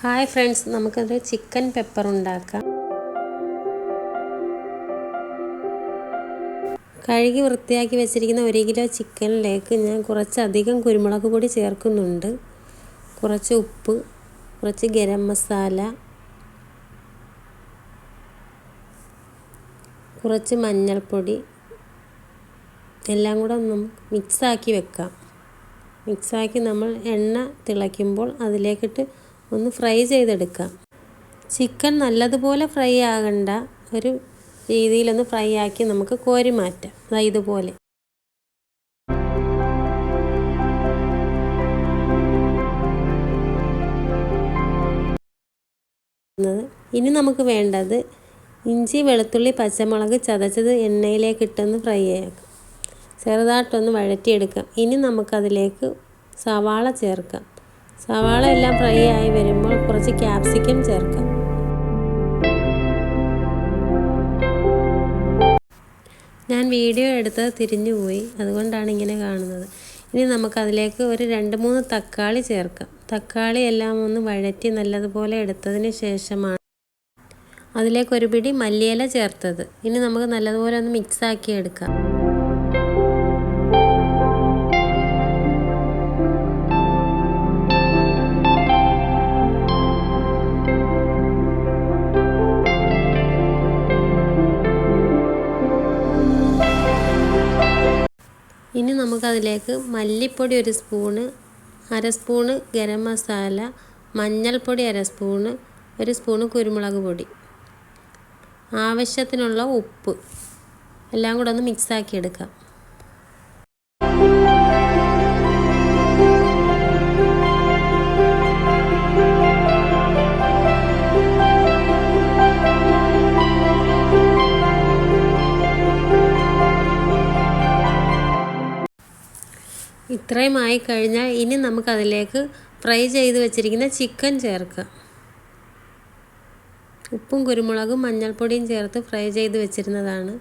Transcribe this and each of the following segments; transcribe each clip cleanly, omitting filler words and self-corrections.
Hi friends, നമുക്കൊരു chicken pepper ഉണ്ടാക്കാം. കഴുകി വൃത്തിയാക്കി വെച്ചിരിക്കുന്ന 1 കിലോ ചിക്കനിലേക്ക് ഞാൻ കുറച്ചധികം കുരുമുളക് പൊടി ചേർക്കുന്നുണ്ട്. കുറച്ച് ഉപ്പ്, കുറച്ച് ഗരം മസാല, കുറച്ച് മഞ്ഞൾപ്പൊടി എല്ലാം കൂടെ മിക്സാക്കി വെക്കാം. മിക്സാക്കി നമ്മൾ എണ്ണ തിളയ്ക്കുമ്പോൾ അതിലേക്കിട്ട് ഒന്ന് ഫ്രൈ ചെയ്തെടുക്കാം. ചിക്കൻ നല്ലതുപോലെ ഫ്രൈ ആകണ്ട, ഒരു രീതിയിലൊന്ന് ഫ്രൈ ആക്കി നമുക്ക് കോരി മാറ്റാം. ഇതുപോലെ ഇനി നമുക്ക് വേണ്ടത് ഇഞ്ചി, വെളുത്തുള്ളി, പച്ചമുളക് ചതച്ചത് എണ്ണയിലേക്കിട്ടൊന്ന് ഫ്രൈ ആക്കാം. ചെറുതായിട്ടൊന്ന് വഴറ്റിയെടുക്കാം. ഇനി നമുക്കതിലേക്ക് സവാള ചേർക്കാം. സവാള എല്ലാം ഫ്രൈ ആയി വരുമ്പോൾ കുറച്ച് ക്യാപ്സിക്കം ചേർക്കാം. ഞാൻ വീഡിയോ എടുത്തത് തിരിഞ്ഞു പോയി, അതുകൊണ്ടാണ് ഇങ്ങനെ കാണുന്നത്. ഇനി നമുക്കതിലേക്ക് ഒരു 2-3 തക്കാളി ചേർക്കാം. തക്കാളി എല്ലാം ഒന്ന് വഴറ്റി നല്ലതുപോലെ എടുത്തതിന് ശേഷമാണ് അതിലേക്ക് ഒരു പിടി മല്ലിയില ചേർത്തത്. ഇനി നമുക്ക് നല്ലതുപോലെ ഒന്ന് മിക്സാക്കി എടുക്കാം. ഇനി നമുക്കതിലേക്ക് മല്ലിപ്പൊടി 1 സ്പൂണ്, 1/2 സ്പൂണ് ഗരം മസാല, മഞ്ഞൾപ്പൊടി 1/2 സ്പൂണ്, 1 സ്പൂണ് കുരുമുളക് പൊടി, ആവശ്യത്തിനുള്ള ഉപ്പ് എല്ലാം കൂടെ ഒന്ന് മിക്സാക്കി എടുക്കാം. ഇത്രയും ആയി കഴിഞ്ഞാൽ ഇനി നമുക്കതിലേക്ക് ഫ്രൈ ചെയ്ത് വെച്ചിരിക്കുന്ന ചിക്കൻ ചേർക്കാം. ഉപ്പും കുരുമുളകും മഞ്ഞൾപ്പൊടിയും ചേർത്ത് ഫ്രൈ ചെയ്ത് വെച്ചിരുന്നതാണ്.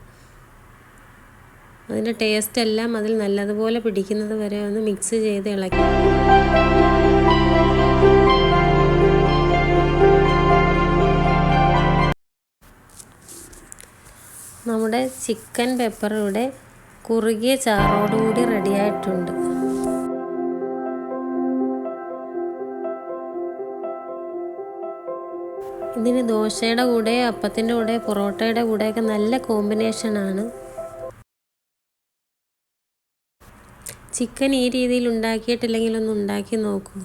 അതിൻ്റെ ടേസ്റ്റ് എല്ലാം അതിൽ നല്ലതുപോലെ പിടിക്കുന്നത് വരെ ഒന്ന് മിക്സ് ചെയ്ത് ഇളക്കി. നമ്മുടെ ചിക്കൻ പെപ്പർ ഇവിടെ കുറുകിയ ചാറോടുകൂടി റെഡിയായിട്ടുണ്ട്. ഇതിന് ദോശയുടെ കൂടെ, അപ്പത്തിൻ്റെ കൂടെ, പൊറോട്ടയുടെ കൂടെയൊക്കെ നല്ല കോമ്പിനേഷനാണ്. ചിക്കൻ ഈ രീതിയിൽ ഉണ്ടാക്കിയിട്ടില്ലെങ്കിൽ ഒന്ന് ഉണ്ടാക്കി നോക്കൂ.